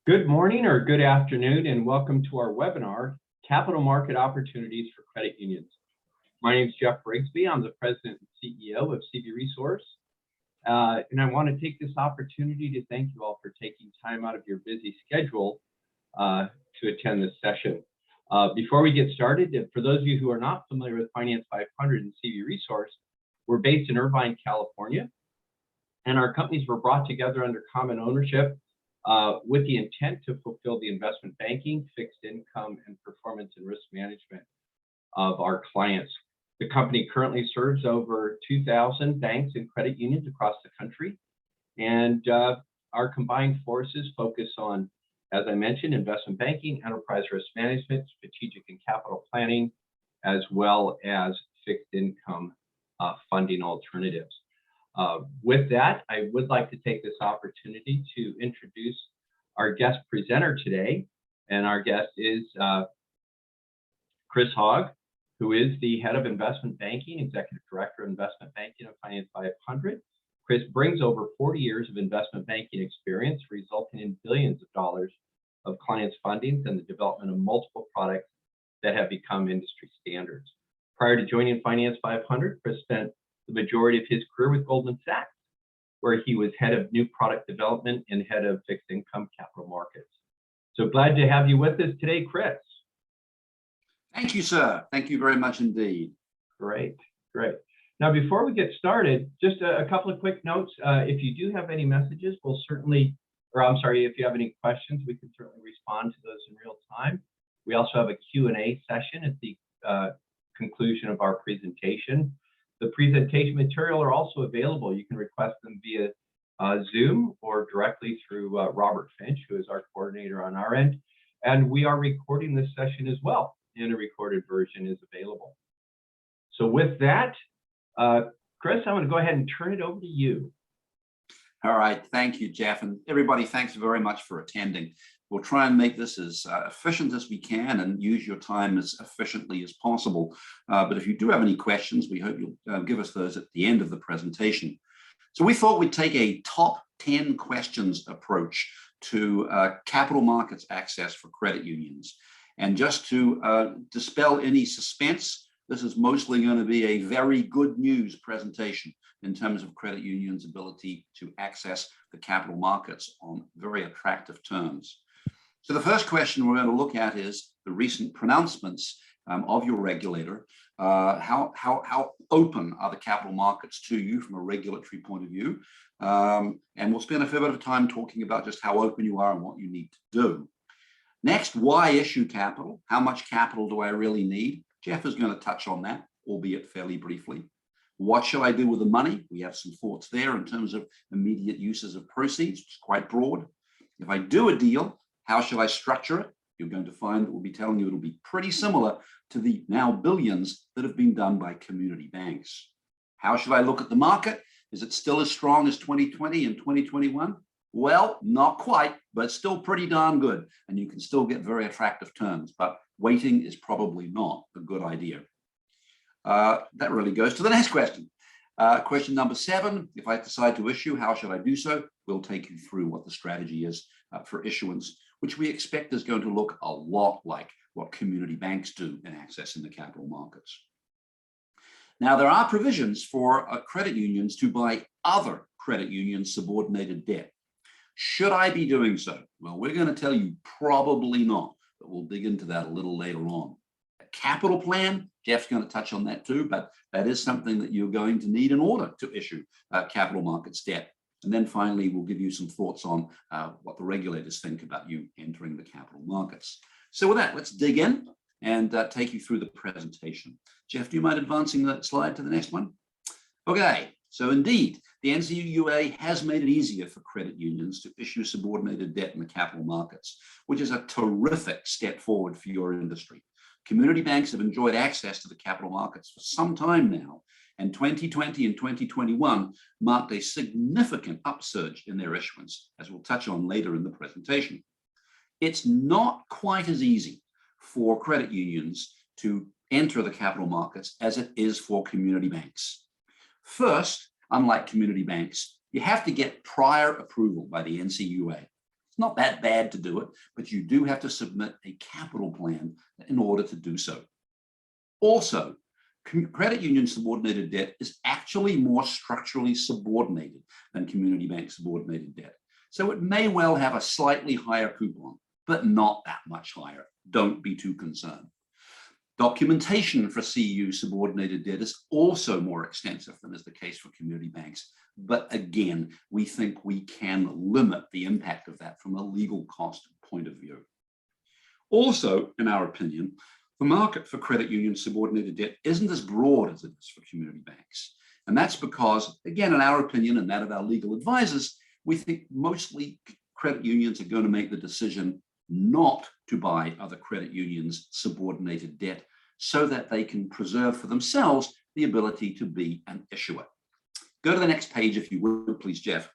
Good morning or good afternoon, and welcome to our webinar, Capital Market Opportunities for Credit Unions. My name is Jeff Brigsby. I'm the President and CEO of CV Resource. And I want to take this opportunity to thank you all for taking time out of your busy schedule to attend this session. Before we get started, for those of you who are not familiar with Finance 500 and CV Resource, we're based in Irvine, California, and our companies were brought together under common ownership with the intent to fulfill the investment banking, fixed income, and performance and risk management of our clients. The company currently serves over 2,000 banks and credit unions across the country, and our combined forces focus on, as I mentioned, investment banking, enterprise risk management, strategic and capital planning, as well as fixed income funding alternatives. With that, I would like to take this opportunity to introduce our guest presenter today. And our guest is Chris Hogg, who is the head of investment banking, executive director of investment banking of Finance 500. Chris brings over 40 years of investment banking experience, resulting in billions of dollars of clients' fundings and the development of multiple products that have become industry standards. Prior to joining Finance 500, Chris spent the majority of his career with Goldman Sachs, where he was head of new product development and head of fixed income capital markets. So glad to have you with us today, Chris. Thank you, sir. Thank you very much indeed. Great, great. Now, before we get started, just a couple of quick notes. If you do have any messages, we'll certainly, if you have any questions, we can certainly respond to those in real time. We also have a Q&A session at the conclusion of our presentation. The presentation material are also available. You can request them via Zoom or directly through Robert Finch, who is our coordinator on our end. And we are recording this session as well, and a recorded version is available. So with that, Chris, I'm going to go ahead and turn it over to you. All right. Thank you, Jeff. And everybody, thanks very much for attending. We'll try and make this as efficient as we can and use your time as efficiently as possible. But if you do have any questions, we hope you'll give us those at the end of the presentation. So we thought we'd take a top 10 questions approach to capital markets access for credit unions. And just to dispel any suspense, this is mostly going to be a very good news presentation in terms of credit unions' ability to access the capital markets on very attractive terms. So the first question we're going to look at is the recent pronouncements of your regulator. How open are the capital markets to you from a regulatory point of view? And we'll spend a fair bit of time talking about just how open you are and what you need to do. Next, why issue capital? How much capital do I really need? Jeff is going to touch on that, albeit fairly briefly. What shall I do with the money? We have some thoughts there in terms of immediate uses of proceeds, which is quite broad. If I do a deal, how shall I structure it? You're going to find that we'll be telling you it'll be pretty similar to the now billions that have been done by community banks. How should I look at the market? Is it still as strong as 2020 and 2021? Well, not quite, but still pretty darn good. And you can still get very attractive terms, but waiting is probably not a good idea. That really goes to the next question. Question number 7, if I decide to issue, how should I do so? We'll take you through what the strategy is for issuance, which we expect is going to look a lot like what community banks do in accessing the capital markets. Now, there are provisions for credit unions to buy other credit unions' subordinated debt. Should I be doing so? Well, we're going to tell you probably not, but we'll dig into that a little later on. A capital plan, Jeff's going to touch on that too, but that is something that you're going to need in order to issue capital markets debt. And then finally, we'll give you some thoughts on what the regulators think about you entering the capital markets. So with that, let's dig in and take you through the presentation. Jeff, do you mind advancing that slide to the next one? Okay, so indeed, the NCUA has made it easier for credit unions to issue subordinated debt in the capital markets, which is a terrific step forward for your industry. Community banks have enjoyed access to the capital markets for some time now, and 2020 and 2021 marked a significant upsurge in their issuance, as we'll touch on later in the presentation. It's not quite as easy for credit unions to enter the capital markets as it is for community banks. First, unlike community banks, you have to get prior approval by the NCUA. It's not that bad to do it, but you do have to submit a capital plan in order to do so. Also, credit union subordinated debt is actually more structurally subordinated than community bank subordinated debt. So it may well have a slightly higher coupon, but not that much higher. Don't be too concerned. Documentation for CU subordinated debt is also more extensive than is the case for community banks. But again, we think we can limit the impact of that from a legal cost point of view. Also, in our opinion, the market for credit union subordinated debt isn't as broad as it is for community banks. And that's because, again, in our opinion and that of our legal advisors, we think mostly credit unions are going to make the decision not to buy other credit unions' subordinated debt so that they can preserve for themselves the ability to be an issuer. Go to the next page, if you would, please, Jeff.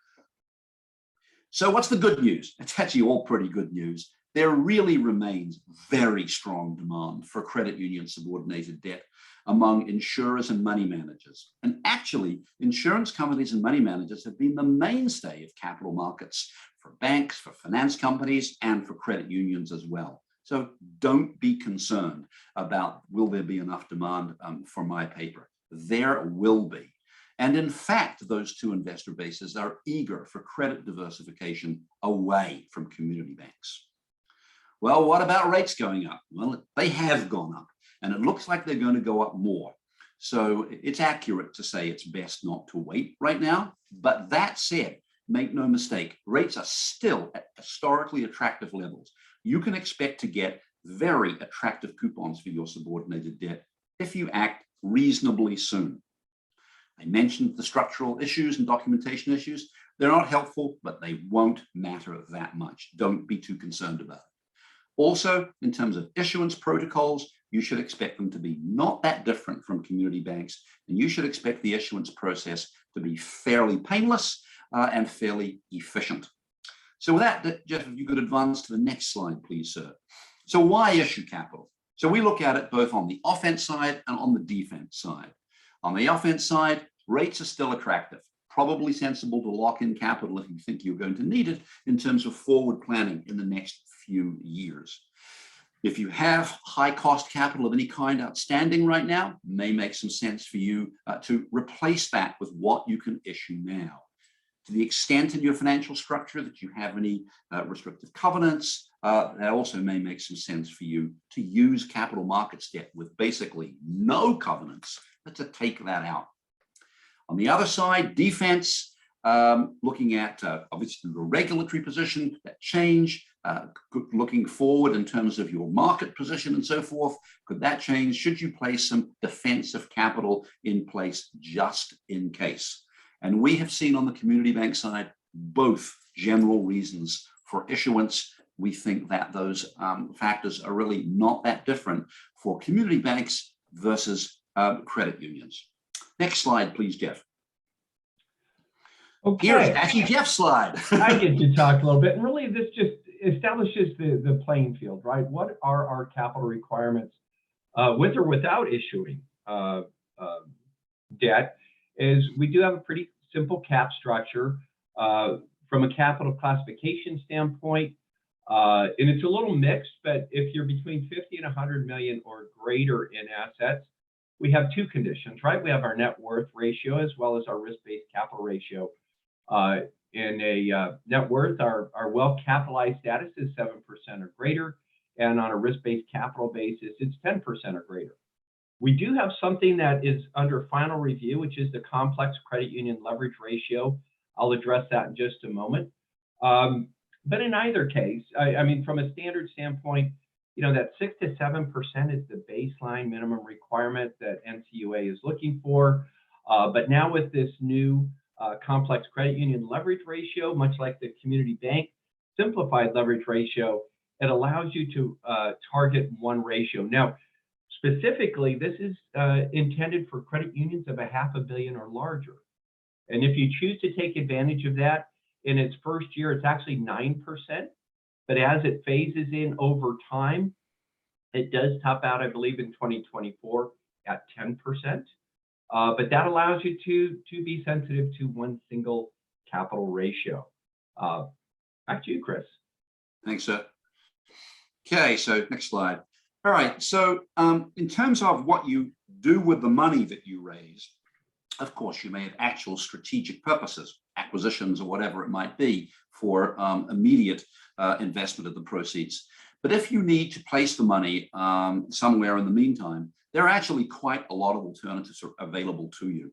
So what's the good news? It's actually all pretty good news. There really remains very strong demand for credit union subordinated debt among insurers and money managers. And actually, insurance companies and money managers have been the mainstay of capital markets for banks, for finance companies, and for credit unions as well. So don't be concerned about will there be enough demand for my paper. There will be. And in fact, those two investor bases are eager for credit diversification away from community banks. Well, what about rates going up? Well, they have gone up, and it looks like they're going to go up more. So it's accurate to say it's best not to wait right now. But that said, make no mistake, rates are still at historically attractive levels. You can expect to get very attractive coupons for your subordinated debt if you act reasonably soon. I mentioned the structural issues and documentation issues. They're not helpful, but they won't matter that much. Don't be too concerned about it. Also, in terms of issuance protocols, you should expect them to be not that different from community banks, and you should expect the issuance process to be fairly painless and fairly efficient. So with that, Jeff, if you could advance to the next slide, please, sir. So why issue capital? So we look at it both on the offense side and on the defense side. On the offense side, rates are still attractive. Probably sensible to lock in capital if you think you're going to need it in terms of forward planning in the next few years. If you have high cost capital of any kind outstanding right now, may make some sense for you to replace that with what you can issue now. To the extent in your financial structure that you have any restrictive covenants, that also may make some sense for you to use capital markets debt with basically no covenants, but to take that out. On the other side, defense, looking at obviously the regulatory position, that change, looking forward in terms of your market position and so forth. Could that change? Should you place some defensive capital in place just in case? And we have seen on the community bank side both general reasons for issuance. We think that those factors are really not that different for community banks versus credit unions. Next slide, please, Jeff. Okay. Here's actually Jeff's slide. I get to talk a little bit, and really this just establishes the playing field, right? What are our capital requirements with or without issuing debt? Is we do have a pretty simple cap structure from a capital classification standpoint, and it's a little mixed, but if you're between 50 and 100 million or greater in assets, we have two conditions, right? We have our net worth ratio as well as our risk-based capital ratio. In a net worth, our well-capitalized status is 7% or greater, and on a risk-based capital basis, it's 10% or greater. We do have something that is under final review, which is the complex credit union leverage ratio. I'll address that in just a moment. But in either case, I mean, from a standard standpoint, you know, that 6 to 7% is the baseline minimum requirement that NCUA is looking for. But now with this new complex credit union leverage ratio, much like the community bank simplified leverage ratio, it allows you to target one ratio. Now, specifically, this is intended for credit unions of $500 million or larger. And if you choose to take advantage of that, in its first year, it's actually 9%. But as it phases in over time, it does top out, I believe, in 2024 at 10%. But that allows you to be sensitive to one single capital ratio. Back to you, Chris. Thanks, sir. Okay, so next slide. All right, so in terms of what you do with the money that you raise, of course, you may have actual strategic purposes, acquisitions or whatever it might be for immediate investment of the proceeds. But if you need to place the money somewhere in the meantime, there are actually quite a lot of alternatives available to you.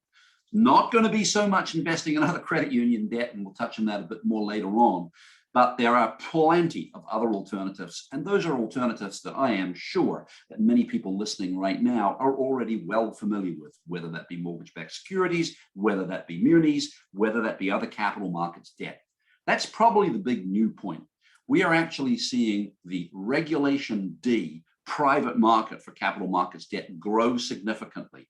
Not going to be so much investing in other credit union debt, and we'll touch on that a bit more later on. But there are plenty of other alternatives, and those are alternatives that I am sure that many people listening right now are already well familiar with, whether that be mortgage-backed securities, whether that be munis, whether that be other capital markets debt. That's probably the big new point. We are actually seeing the Regulation D private market for capital markets debt grow significantly.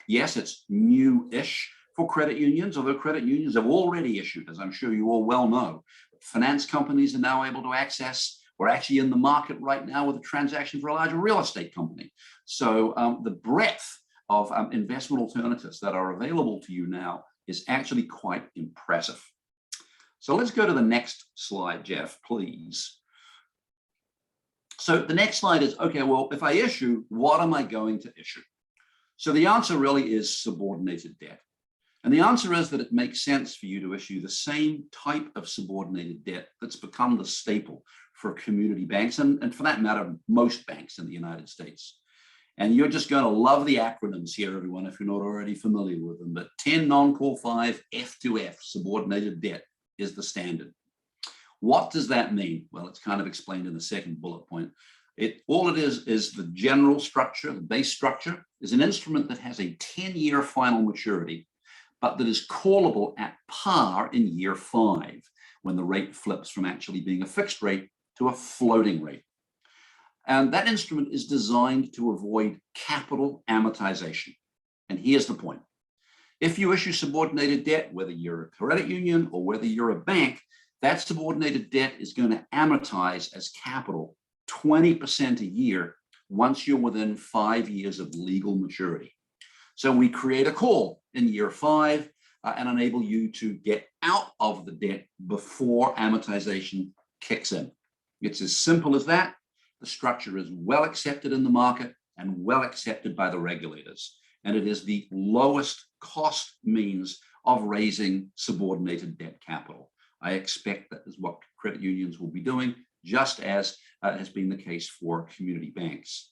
Yes, it's new-ish for credit unions, although credit unions have already issued, as I'm sure you all well know. Finance companies are now able to access. We're actually in the market right now with a transaction for a larger real estate company. So the breadth of investment alternatives that are available to you now is actually quite impressive. So let's go to the next slide, Jeff, please. So the next slide is, okay, well, if I issue, what am I going to issue? So the answer really is subordinated debt. And the answer is that it makes sense for you to issue the same type of subordinated debt that's become the staple for community banks, and for that matter, most banks in the United States. And you're just going to love the acronyms here, everyone, if you're not already familiar with them. But 10 non-call 5 F2F subordinated debt is the standard. What does that mean? Well, it's kind of explained in the second bullet point. All it is the general structure, the base structure, is an instrument that has a 10-year final maturity, but that is callable at par in year 5, when the rate flips from actually being a fixed rate to a floating rate. And that instrument is designed to avoid capital amortization. And here's the point. If you issue subordinated debt, whether you're a credit union or whether you're a bank, that subordinated debt is going to amortize as capital 20% a year once you're within 5 years of legal maturity. So we create a call in year 5 and enable you to get out of the debt before amortization kicks in. It's as simple as that. The structure is well accepted in the market and well accepted by the regulators. And it is the lowest cost means of raising subordinated debt capital. I expect that is what credit unions will be doing, just as has been the case for community banks.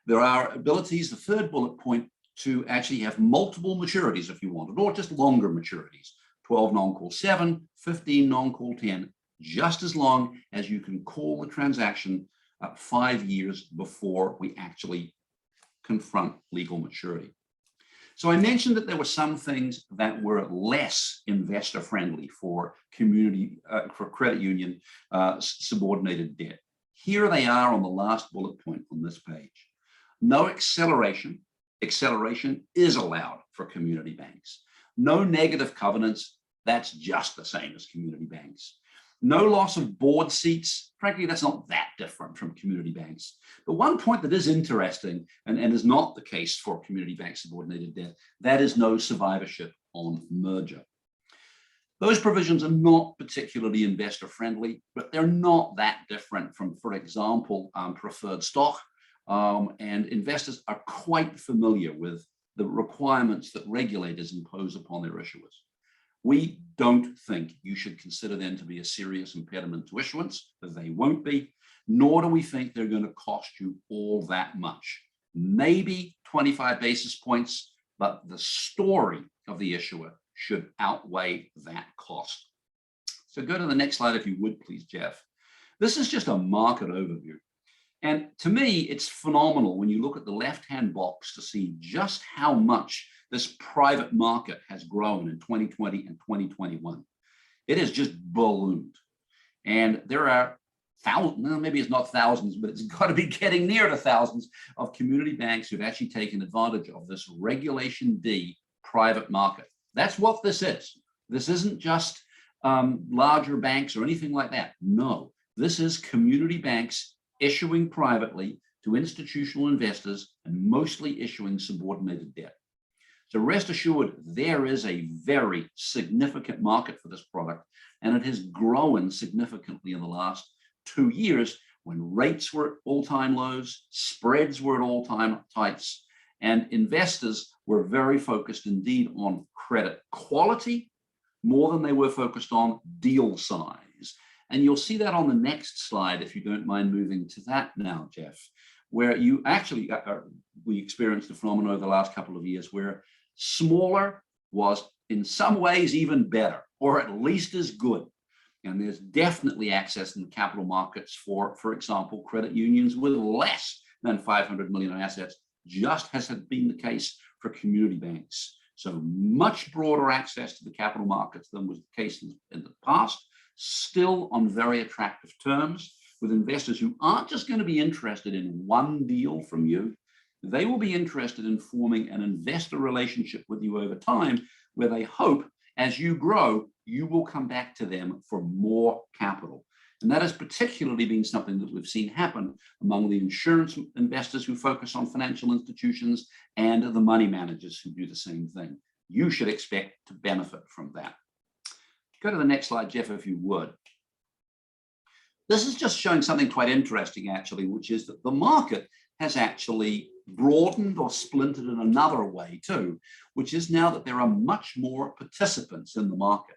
There are abilities, the third bullet point, to actually have multiple maturities if you wanted, or just longer maturities, 12 non-call 7, 15 non-call 10, just as long as you can call the transaction 5 years before we actually confront legal maturity. So I mentioned that there were some things that were less investor friendly for for credit union subordinated debt. Here they are on the last bullet point on this page. No acceleration. Acceleration is allowed for community banks. No negative covenants. That's just the same as community banks. No loss of board seats. Frankly, that's not that different from community banks. But one point that is interesting and is not the case for community bank subordinated debt, that is no survivorship on merger. Those provisions are not particularly investor friendly, but they're not that different from, for example, preferred stock. And investors are quite familiar with the requirements that regulators impose upon their issuers. We don't think you should consider them to be a serious impediment to issuance, as they won't be, nor do we think they're going to cost you all that much. Maybe 25 basis points, but the story of the issuer should outweigh that cost. So go to the next slide, if you would, please, Jeff. This is just a market overview. And to me, it's phenomenal when you look at the left-hand box to see just how much this private market has grown in 2020 and 2021. It has just ballooned. And there are thousands, maybe it's not thousands, but it's got to be getting near to thousands of community banks who've actually taken advantage of this Regulation D private market. That's what this is. This isn't just larger banks or anything like that. No, this is community banks issuing privately to institutional investors and mostly issuing subordinated debt. So rest assured, there is a very significant market for this product, and it has grown significantly in the last 2 years when rates were at all-time lows, spreads were at all-time tights, and investors were very focused indeed on credit quality more than they were focused on deal size. And you'll see that on the next slide, if you don't mind moving to that now, Jeff, where you actually, we experienced a phenomenon over the last couple of years where smaller was in some ways even better, or at least as good. And there's definitely access in the capital markets for example, credit unions with less than 500 million in assets, just as had been the case for community banks. So much broader access to the capital markets than was the case in the past, still on very attractive terms, with investors who aren't just going to be interested in one deal from you. They will be interested in forming an investor relationship with you over time, where they hope as you grow, you will come back to them for more capital. And that has particularly been something that we've seen happen among the insurance investors who focus on financial institutions and the money managers who do the same thing. You should expect to benefit from that. Go to the next slide, Jeff, if you would. This is just showing something quite interesting, actually, which is that the market has actually broadened or splintered in another way too, which is now that there are much more participants in the market.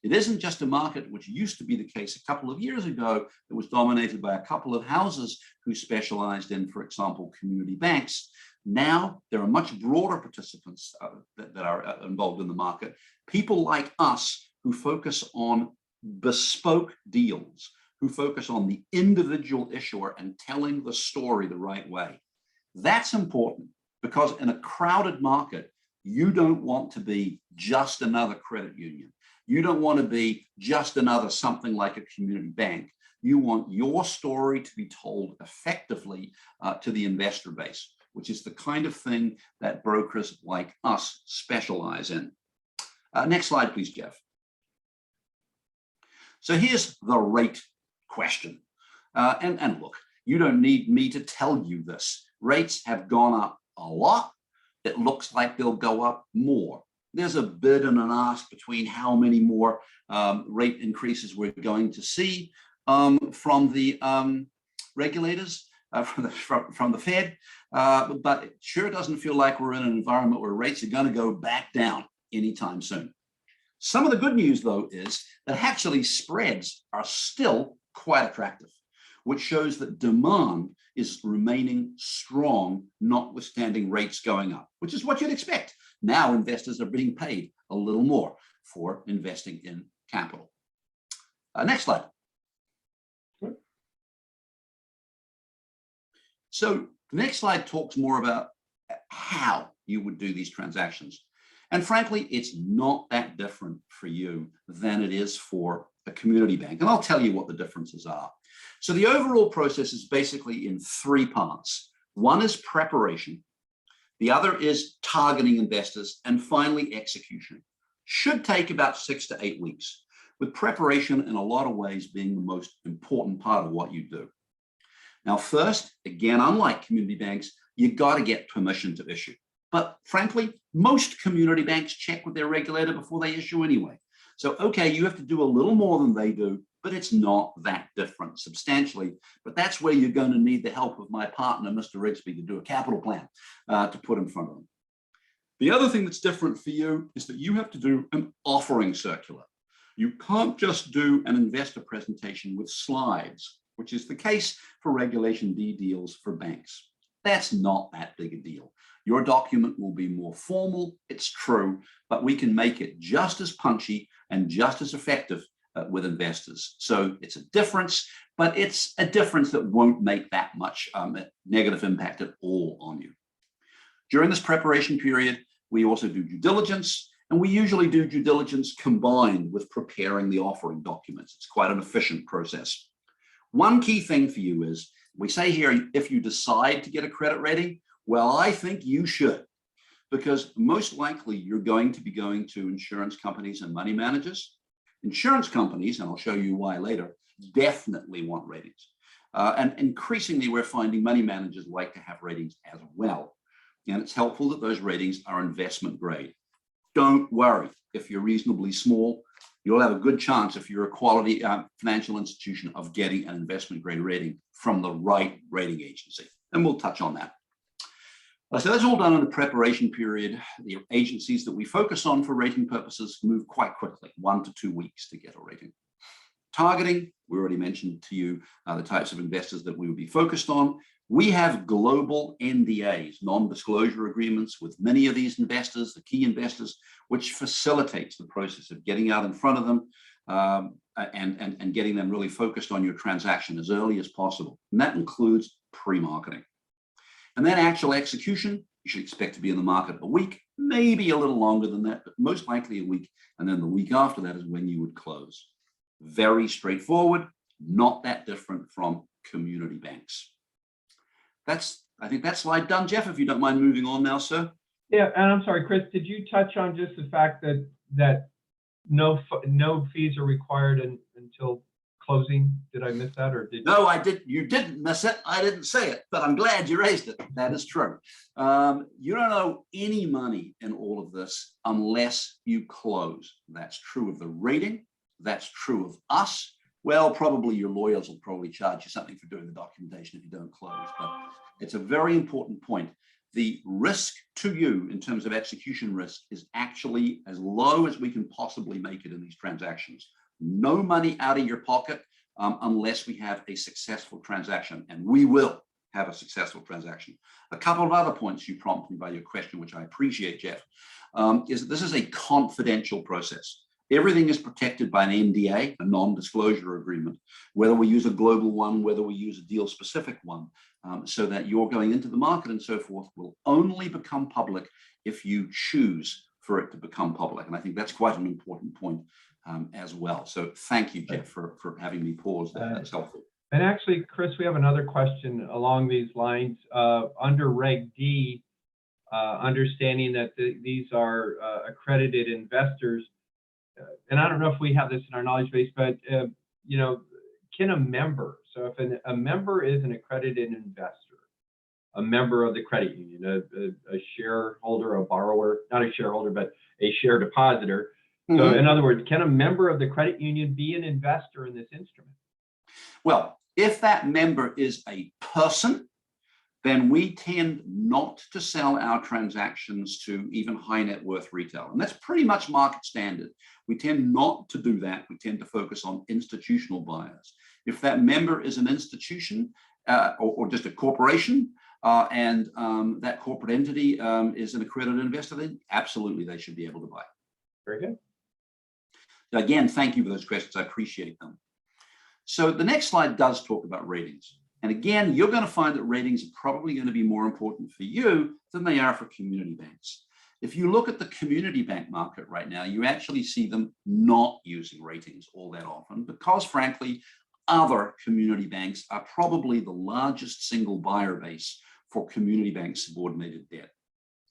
It isn't just a market which used to be the case a couple of years ago that was dominated by a couple of houses who specialized in, for example, community banks. Now there are much broader participants that are involved in the market, people like us who focus on bespoke deals, who focus on the individual issuer and telling the story the right way. That's important because in a crowded market, you don't want to be just another credit union. You don't want to be just another something like a community bank. You want your story to be told effectively to the investor base, which is the kind of thing that brokers like us specialize in. Next slide, please, Jeff. So here's the rate question. And look, you don't need me to tell you this. Rates have gone up a lot. It looks like they'll go up more. There's a bid and an ask between how many more rate increases we're going to see from the regulators, from the Fed, but it sure doesn't feel like we're in an environment where rates are going to go back down anytime soon. Some of the good news, though, is that actually spreads are still quite attractive, which shows that demand is remaining strong, notwithstanding rates going up, which is what you'd expect. Now investors are being paid a little more for investing in capital. Next slide. So the next slide talks more about how you would do these transactions. And frankly, it's not that different for you than it is for a community bank. And I'll tell you what the differences are. So the overall process is basically in three parts. One is preparation. The other is targeting investors. And finally, execution. Should take about 6 to 8 weeks, with preparation in a lot of ways being the most important part of what you do. Now, first, again, unlike community banks, you got to get permission to issue. But frankly, most community banks check with their regulator before they issue anyway. So, okay, you have to do a little more than they do, but it's not that different substantially. But that's where you're going to need the help of my partner, Mr. Rigsby, to do a capital plan to put in front of them. The other thing that's different for you is that you have to do an offering circular. You can't just do an investor presentation with slides, which is the case for Regulation D deals for banks. That's not that big a deal. Your document will be more formal, it's true, but we can make it just as punchy and just as effective with investors. So it's a difference, but it's a difference that won't make that much negative impact at all on you. During this preparation period, we also do due diligence, and we usually do due diligence combined with preparing the offering documents. It's quite an efficient process. One key thing for you is, we say here, if you decide to get a credit rating, well, I think you should, because most likely you're going to be going to insurance companies and money managers. Insurance companies, and I'll show you why later, definitely want ratings. And increasingly, we're finding money managers like to have ratings as well. And it's helpful that those ratings are investment grade. Don't worry if you're reasonably small. you'll have a good chance, if you're a quality financial institution, of getting an investment grade rating from the right rating agency. And we'll touch on that. So that's all done in the preparation period. The agencies that we focus on for rating purposes move quite quickly, 1 to 2 weeks to get a rating. Targeting, we already mentioned to you the types of investors that we would be focused on. We have global NDAs, non-disclosure agreements, with many of these investors, the key investors, which facilitates the process of getting out in front of them and getting them really focused on your transaction as early as possible. And that includes pre-marketing. And then actual execution, you should expect to be in the market a week, maybe a little longer than that, but most likely a week. And then the week after that is when you would close. Very straightforward, not that different from community banks. I think that slide done, Jeff, if you don't mind moving on now, sir. Yeah, and I'm sorry, Chris, did you touch on just the fact that no fees are required until closing? Did I miss that, or did you? No, I did. You didn't miss it. I didn't say it, but I'm glad you raised it. That is true. You don't owe any money in all of this unless you close. That's true of the rating. That's true of us. Well, probably your lawyers will probably charge you something for doing the documentation if you don't close, but it's a very important point. The risk to you in terms of execution risk is actually as low as we can possibly make it in these transactions. No money out of your pocket unless we have a successful transaction, and we will have a successful transaction. A couple of other points you prompted me by your question, which I appreciate, Jeff, is that this is a confidential process. Everything is protected by an NDA, a non-disclosure agreement, whether we use a global one, whether we use a deal-specific one, so that you're going into the market and so forth will only become public if you choose for it to become public. And I think that's quite an important point as well. So thank you, Jeff, for having me pause there. That's helpful. And actually, Chris, we have another question along these lines. Under Reg D, understanding that these are accredited investors, and I don't know if we have this in our knowledge base, but you know, can a member, so if a member is an accredited investor, a member of the credit union, a shareholder, a borrower, not a shareholder, but a share depositor. So in other words, can a member of the credit union be an investor in this instrument? Well, if that member is a person, then we tend not to sell our transactions to even high net worth retail. And that's pretty much market standard. We tend not to do that. We tend to focus on institutional buyers. If that member is an institution or just a corporation, and that corporate entity is an accredited investor, then absolutely they should be able to buy. Very good. Again, thank you for those questions. I appreciate them. So the next slide does talk about ratings. And again, you're going to find that ratings are probably going to be more important for you than they are for community banks. If you look at the community bank market right now, you actually see them not using ratings all that often because, frankly, other community banks are probably the largest single buyer base for community bank subordinated debt.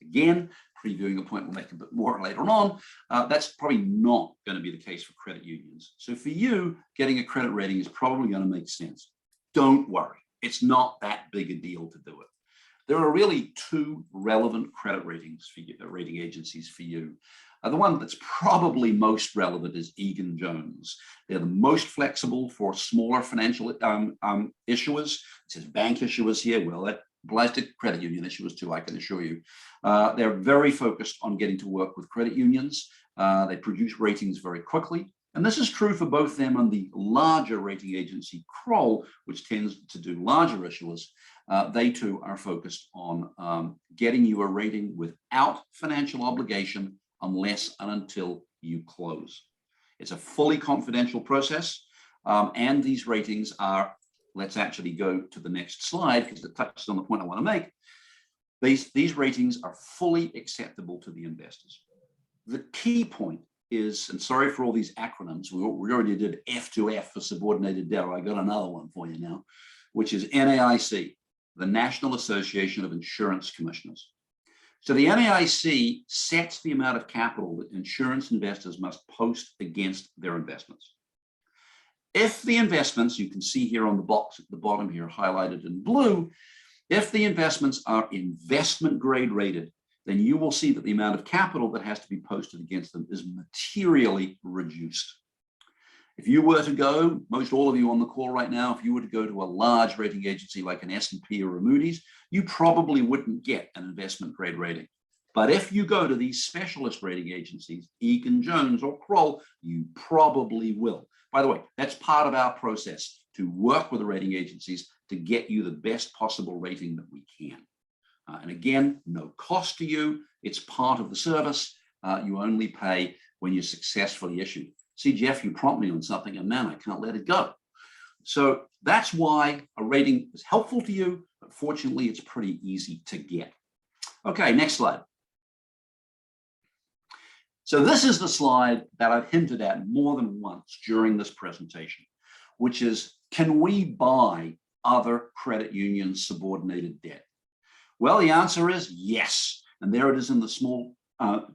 Again, previewing a point we'll make a bit more later on, that's probably not going to be the case for credit unions. So for you, getting a credit rating is probably going to make sense. Don't worry, it's not that big a deal to do it. There are really two relevant credit ratings for you, rating agencies for you. The one that's probably most relevant is Egan-Jones. They're the most flexible for smaller financial issuers. It says bank issuers here. Well, that applies to credit union issuers too, I can assure you. They're very focused on getting to work with credit unions. They produce ratings very quickly. And this is true for both them and the larger rating agency, Kroll, which tends to do larger issuers. They too are focused on getting you a rating without financial obligation unless and until you close. It's a fully confidential process. And these ratings are, let's actually go to the next slide because it touches on the point I want to make. These ratings are fully acceptable to the investors. The key point is, and sorry for all these acronyms, we already did F2F for subordinated debt. I got another one for you now, which is NAIC, the National Association of Insurance Commissioners. So the NAIC sets the amount of capital that insurance investors must post against their investments. If the investments, you can see here on the box at the bottom here, highlighted in blue, if the investments are investment grade rated, then you will see that the amount of capital that has to be posted against them is materially reduced. If you were to go, most all of you on the call right now, if you were to go to a large rating agency like an S&P or a Moody's, you probably wouldn't get an investment grade rating. But if you go to these specialist rating agencies, Egan-Jones or Kroll, you probably will. By the way, that's part of our process to work with the rating agencies to get you the best possible rating that we can. And again, no cost to you. It's part of the service. You only pay when you're successfully issued. See, Jeff, you prompt me on something and man, I can't let it go. So that's why a rating is helpful to you, but fortunately, it's pretty easy to get. Okay, next slide. So this is the slide that I've hinted at more than once during this presentation, which is, can we buy other credit unions' subordinated debt? Well, the answer is yes. And there it is in the small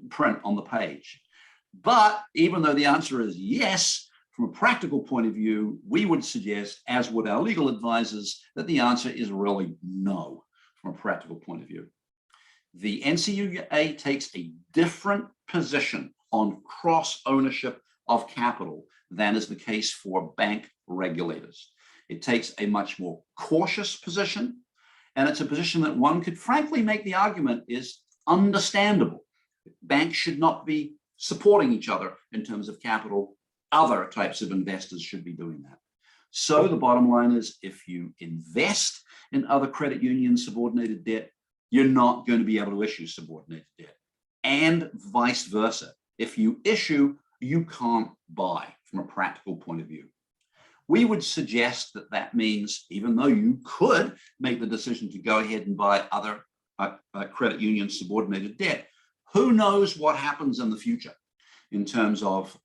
print on the page. But even though the answer is yes, from a practical point of view, we would suggest, as would our legal advisors, that the answer is really no from a practical point of view. The NCUA takes a different position on cross ownership of capital than is the case for bank regulators. It takes a much more cautious position, and it's a position that one could frankly make the argument is understandable. Banks should not be supporting each other in terms of capital. Other types of investors should be doing that. So the bottom line is, if you invest in other credit union subordinated debt, you're not going to be able to issue subordinated debt, and vice versa. If you issue, you can't buy from a practical point of view. We would suggest that that means, even though you could make the decision to go ahead and buy other credit union subordinated debt, who knows what happens in the future in terms of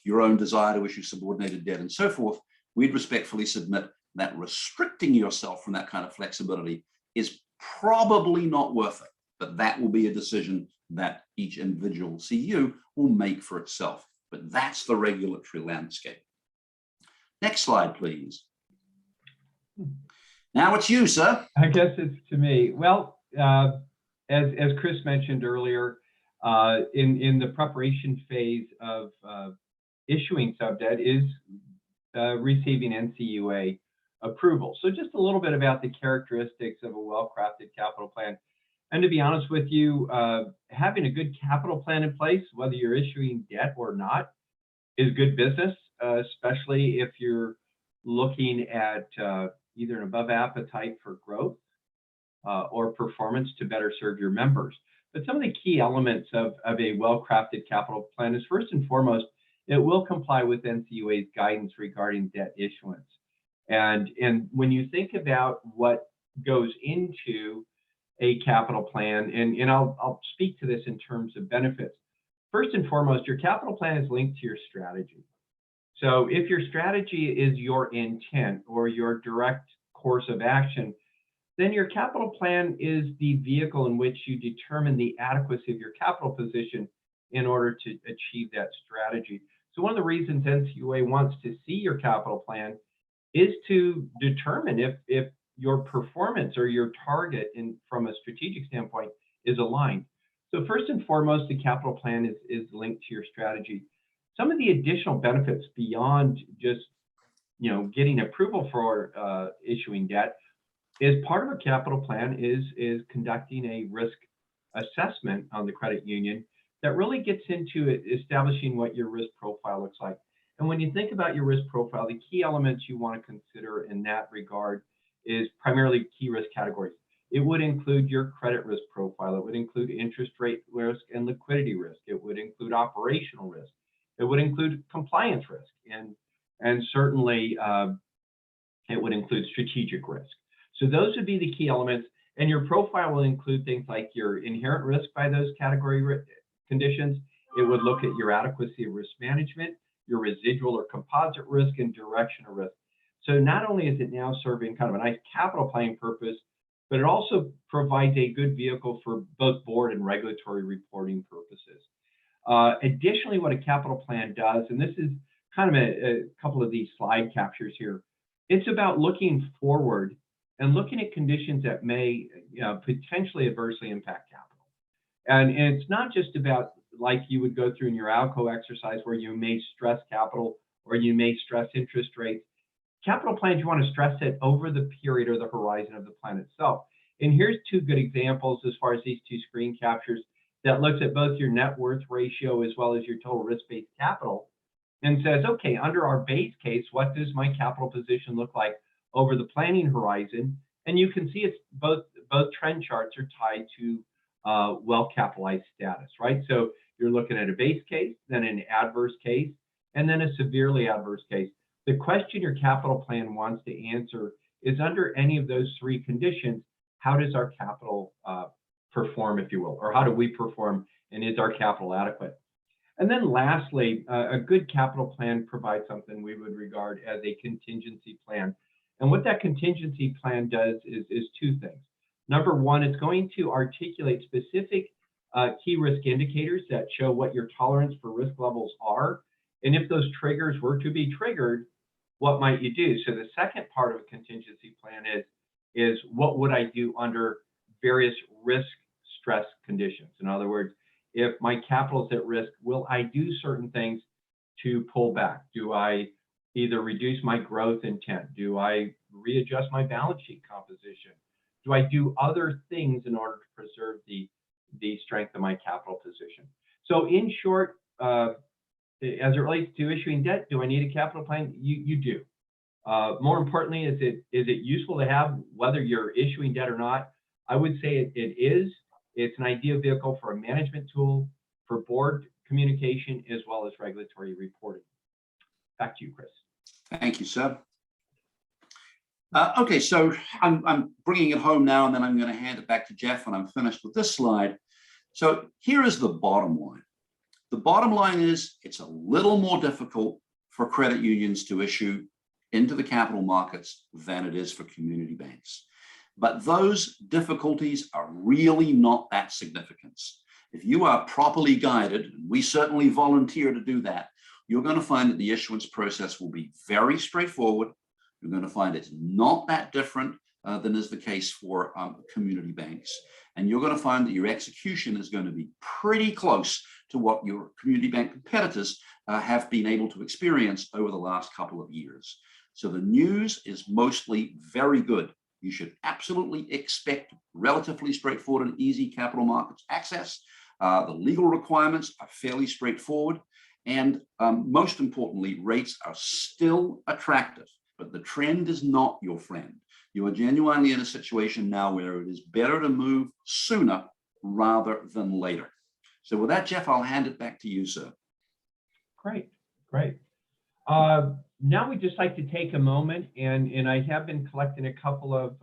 your own desire to issue subordinated debt and so forth. We'd respectfully submit that restricting yourself from that kind of flexibility is probably not worth it, but that will be a decision that each individual CU will make for itself. But that's the regulatory landscape. Next slide, please. Now it's you, sir. I guess it's to me. Well, as Chris mentioned earlier, in the preparation phase of issuing subdebt is receiving NCUA approval. So just a little bit about the characteristics of a well-crafted capital plan. And to be honest with you, having a good capital plan in place, whether you're issuing debt or not, is good business, especially if you're looking at either an above appetite for growth or performance to better serve your members. But some of the key elements of a well-crafted capital plan is, first and foremost, it will comply with NCUA's guidance regarding debt issuance. And when you think about what goes into a capital plan, and I'll speak to this in terms of benefits. First and foremost, your capital plan is linked to your strategy. So if your strategy is your intent or your direct course of action, then your capital plan is the vehicle in which you determine the adequacy of your capital position in order to achieve that strategy. So one of the reasons NCUA wants to see your capital plan is to determine if your performance or your target from a strategic standpoint is aligned. So first and foremost, the capital plan is linked to your strategy. Some of the additional benefits beyond just getting approval for issuing debt is part of a capital plan is conducting a risk assessment on the credit union that really gets into establishing what your risk profile looks like. And when you think about your risk profile, the key elements you want to consider in that regard is primarily key risk categories. It would include your credit risk profile. It would include interest rate risk and liquidity risk. It would include operational risk. It would include compliance risk. And certainly it would include strategic risk. So those would be the key elements. And your profile will include things like your inherent risk by those category conditions. It would look at your adequacy of risk management, your residual or composite risk, and directional risk. So not only is it now serving kind of a nice capital planning purpose, but it also provides a good vehicle for both board and regulatory reporting purposes. Additionally, what a capital plan does, and this is kind of a couple of these slide captures here, it's about looking forward and looking at conditions that may potentially adversely impact capital. And it's not just about like you would go through in your ALCO exercise where you may stress capital or you may stress interest rates. Capital plans, you want to stress it over the period or the horizon of the plan itself. And here's two good examples as far as these two screen captures that looks at both your net worth ratio as well as your total risk-based capital and says, okay, under our base case, what does my capital position look like over the planning horizon? And you can see it's both trend charts are tied to well-capitalized status, right? So you're looking at a base case, then an adverse case, and then a severely adverse case. The question your capital plan wants to answer is under any of those three conditions, how does our capital perform, if you will, or how do we perform, and is our capital adequate? And then lastly, a good capital plan provides something we would regard as a contingency plan. And what that contingency plan does is two things. Number one, it's going to articulate specific key risk indicators that show what your tolerance for risk levels are. And if those triggers were to be triggered, what might you do? So the second part of a contingency plan is what would I do under various risk stress conditions? In other words, if my capital is at risk, will I do certain things to pull back? Do I either reduce my growth intent? Do I readjust my balance sheet composition? Do I do other things in order to preserve the strength of my capital position? So in short, as it relates to issuing debt, do I need a capital plan? You do. More importantly, is it useful to have whether you're issuing debt or not? I would say it is. It's an ideal vehicle for a management tool, for board communication, as well as regulatory reporting. Back to you, Chris. Thank you, sir. Okay, so I'm bringing it home now, and then I'm going to hand it back to Jeff when I'm finished with this slide. So here is the bottom line. The bottom line is it's a little more difficult for credit unions to issue into the capital markets than it is for community banks. But those difficulties are really not that significant. If you are properly guided, and we certainly volunteer to do that, you're going to find that the issuance process will be very straightforward. You're going to find it's not that different than is the case for community banks. And you're going to find that your execution is going to be pretty close to what your community bank competitors have been able to experience over the last couple of years. So the news is mostly very good. You should absolutely expect relatively straightforward and easy capital markets access. The legal requirements are fairly straightforward. And most importantly, rates are still attractive, but the trend is not your friend. You are genuinely in a situation now where it is better to move sooner rather than later. So with that, Jeff, I'll hand it back to you, sir. Great. Now we'd just like to take a moment, and I have been collecting a couple of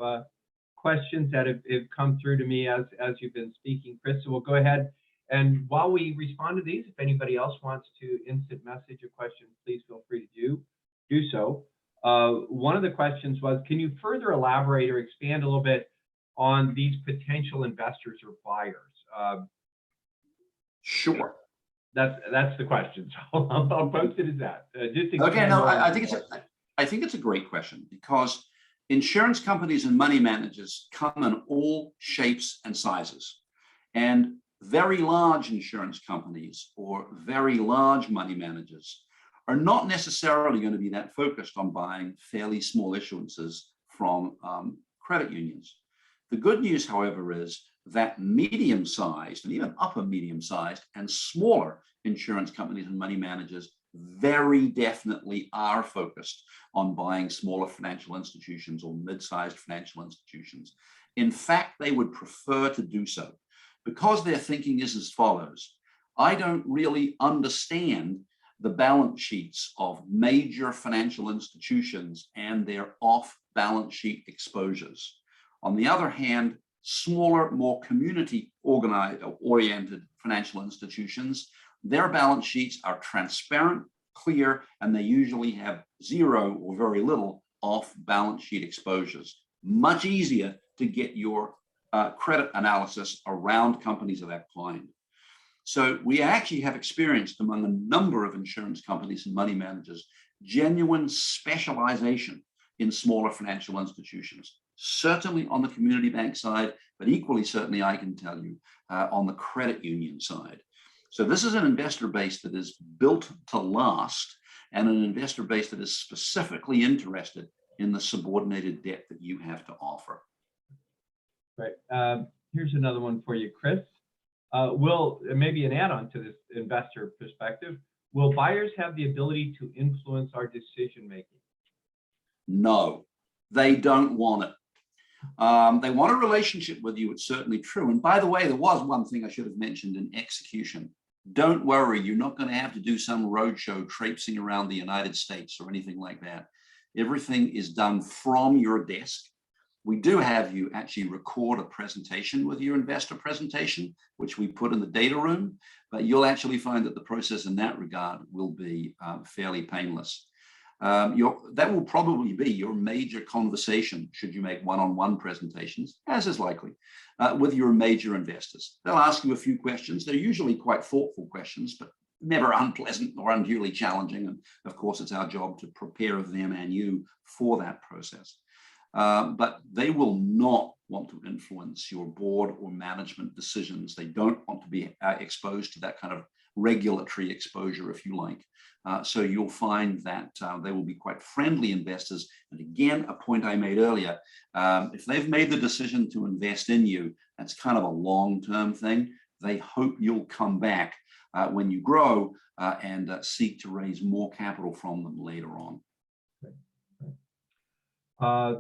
questions that have come through to me as you've been speaking, Chris. So we'll go ahead, and while we respond to these, if anybody else wants to instant message a question, please feel free to do so. One of the questions was, can you further elaborate or expand a little bit on these potential investors or buyers? Sure. That's the question. So I'll post it as that. Okay, no, I think it's a great question, because insurance companies and money managers come in all shapes and sizes. And very large insurance companies or very large money managers are not necessarily going to be that focused on buying fairly small issuances from credit unions. The good news, however, is that medium-sized and even upper medium-sized and smaller insurance companies and money managers very definitely are focused on buying smaller financial institutions or mid-sized financial institutions. In fact, they would prefer to do so because their thinking is as follows. I don't really understand the balance sheets of major financial institutions and their off-balance sheet exposures. On the other hand, smaller, more community-oriented financial institutions, their balance sheets are transparent, clear, and they usually have zero or very little off-balance sheet exposures. Much easier to get your credit analysis around companies of that kind. So we actually have experienced among a number of insurance companies and money managers genuine specialization in smaller financial institutions. certainly on the community bank side, but equally certainly I can tell you on the credit union side. So this is an investor base that is built to last, and an investor base that is specifically interested in the subordinated debt that you have to offer. Right. Here's another one for you, Chris. Will, maybe an add-on to this investor perspective, will buyers have the ability to influence our decision-making? No, they don't want it. They want a relationship with you, it's certainly true. And by the way, there was one thing I should have mentioned in execution. Don't worry, you're not going to have to do some roadshow traipsing around the United States or anything like that. Everything is done from your desk. We do have you actually record a presentation with your investor presentation, which we put in the data room, but you'll actually find that the process in that regard will be fairly painless. That will probably be your major conversation should you make one-on-one presentations, as is likely, with your major investors. They'll ask you a few questions. They're usually quite thoughtful questions, but never unpleasant or unduly challenging. And of course, it's our job to prepare them and you for that process. But they will not want to influence your board or management decisions. They don't want to be exposed to that kind of regulatory exposure, if you like. So you'll find that they will be quite friendly investors. And again, a point I made earlier, if they've made the decision to invest in you, that's kind of a long-term thing. They hope you'll come back when you grow and seek to raise more capital from them later on.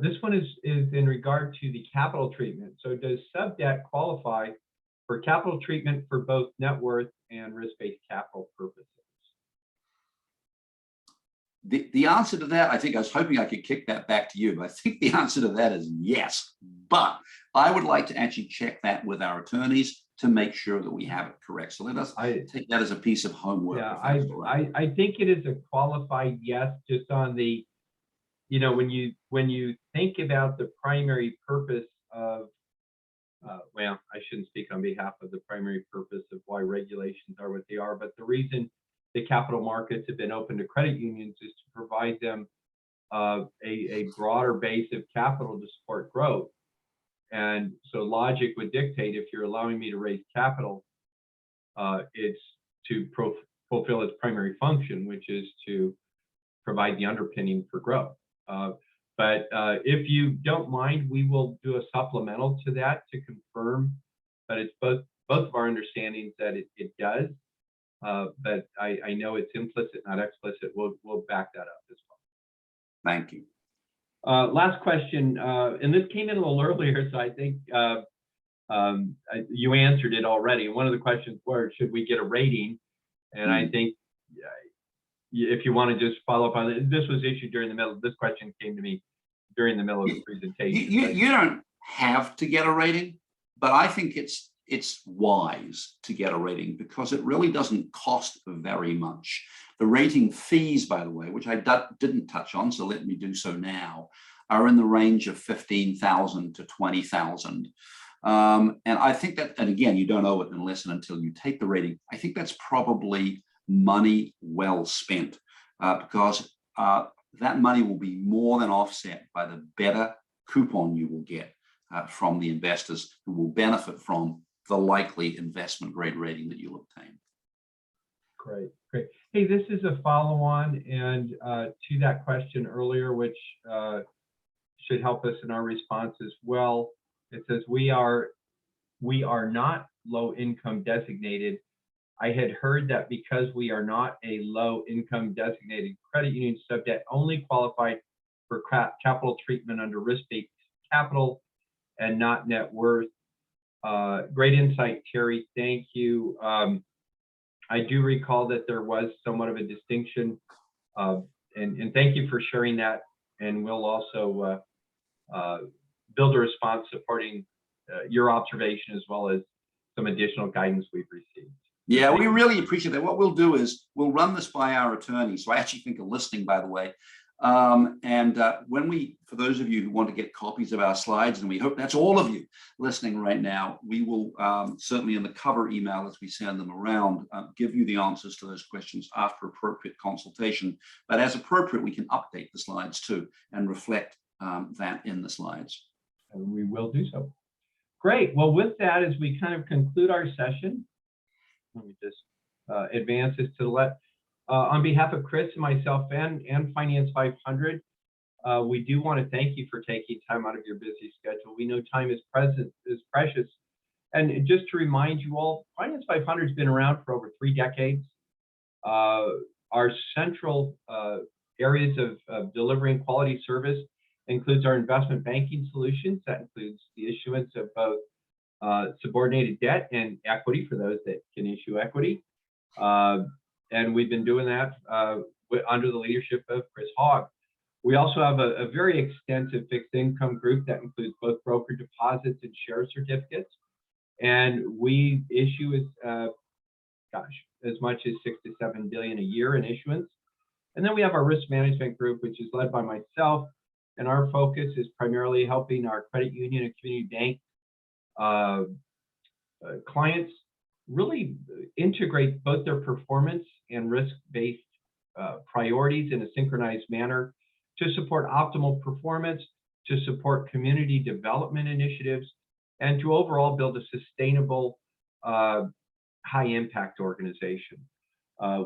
This one is in regard to the capital treatment. So does sub-debt qualify for capital treatment for both net worth and risk-based capital purposes? The answer to that, I think I was hoping I could kick that back to you, but I think the answer to that is yes. But I would like to actually check that with our attorneys to make sure that we have it correct. So let us take that as a piece of homework. Yeah, I think it is a qualified yes, just on the, you know, when you think about the primary purpose of, well, I shouldn't speak on behalf of the primary purpose of why regulations are what they are, but the reason the capital markets have been open to credit unions is to provide them a broader base of capital to support growth. And so logic would dictate, if you're allowing me to raise capital, it's to fulfill its primary function, which is to provide the underpinning for growth. But if you don't mind, we will do a supplemental to that to confirm, but it's both of our understandings that it does. But I know it's implicit, not explicit. We'll back that up as well. Thank you. Last question, and this came in a little earlier, so I think you answered it already. One of the questions was, should we get a rating? And I think if you want to just follow up on it, this was issued during the middle. This question came to me during the middle of the presentation. You don't have to get a rating, but I think it's wise to get a rating because it really doesn't cost very much. The rating fees, by the way, which I didn't touch on, so let me do so now, are in the range of $15,000 to $20,000. And I think that, and again, you don't owe it unless and until you take the rating. I think that's probably money well spent because that money will be more than offset by the better coupon you will get from the investors who will benefit from the likely investment grade rating that you'll obtain. Great. Hey, this is a follow-on and to that question earlier, which should help us in our response as well. It says we are not low income designated. I had heard that because we are not a low income designated credit union, sub-debt only qualified for capital treatment under risk-based capital and not net worth. Great insight, Terry. Thank you. I do recall that there was somewhat of a distinction, and thank you for sharing that. And we'll also build a response supporting your observation as well as some additional guidance we've received. Yeah, we really appreciate that. What we'll do is we'll run this by our attorney. So I actually think of listening, by the way. When we, for those of you who want to get copies of our slides, and we hope that's all of you listening right now, we will certainly in the cover email as we send them around, give you the answers to those questions after appropriate consultation. But as appropriate, we can update the slides too and reflect that in the slides. and we will do so. Great. Well, with that, as we kind of conclude our session, let me just advance this to the left. On behalf of Chris and myself and Finance 500, we do want to thank you for taking time out of your busy schedule. We know time is precious. And just to remind you all, Finance 500 has been around for over 3 decades. Our central areas of delivering quality service includes our investment banking solutions. That includes the issuance of both subordinated debt and equity for those that can issue equity. And we've been doing that under the leadership of Chris Hogg. We also have a very extensive fixed income group that includes both broker deposits and share certificates. And we issue as much as 6 to 7 billion a year in issuance. And then we have our risk management group, which is led by myself. And our focus is primarily helping our credit union and community bank clients really integrate both their performance and risk-based priorities in a synchronized manner to support optimal performance, to support community development initiatives, and to overall build a sustainable, high-impact organization.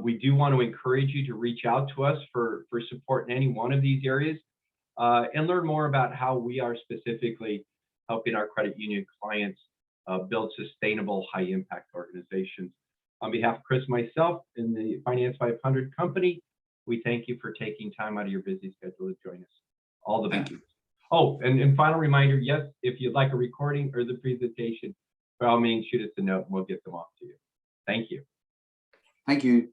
We do want to encourage you to reach out to us for support in any one of these areas and learn more about how we are specifically helping our credit union clients build sustainable, high-impact organizations. On behalf of Chris and myself in the Finance 500 company, we thank you for taking time out of your busy schedule to join us. All the best. Oh, and final reminder, yes, if you'd like a recording or the presentation, by all means, shoot us a note and we'll get them off to you. Thank you. Thank you.